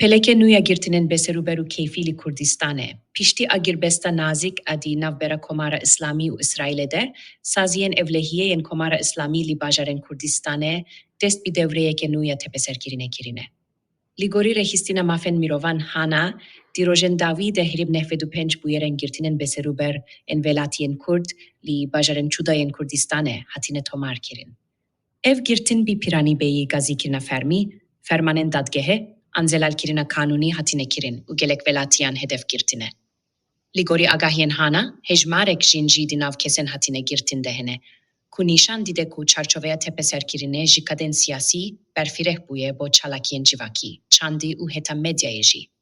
Peleke nuya girtinin beseruberu keyfili Kurdistane. Pişti agirbesta nazik adi navbera komara İslami u İsrail'de, saziyen evlehiyeyen komara İslami li bajaren Kurdistane, dest bir devreyeke nuya tepeserkirine kirine. Ligori rehistina mafen mirovan hana, dirojen davi de hirib nehvedu penç buyeren girtinin beseruber en velatiyen Kurd, li bajaren çudayen Kurdistane hatine tomar kirin. Ev girtin bir pirani beyi gazi kirina fermi, fermanen dadgehe, anzelal kirina kanuni hatine kirin, u gelek velatiyan hedef girtine. Ligori agahien hana, hejmarek jinji dinav kesen hatine girtin dehene. Ku nişan dide ku çarçovea tepeser kirine jikaden siyasi, berfireh buye bo çalakien civaki, çandi u heta medyaya ji.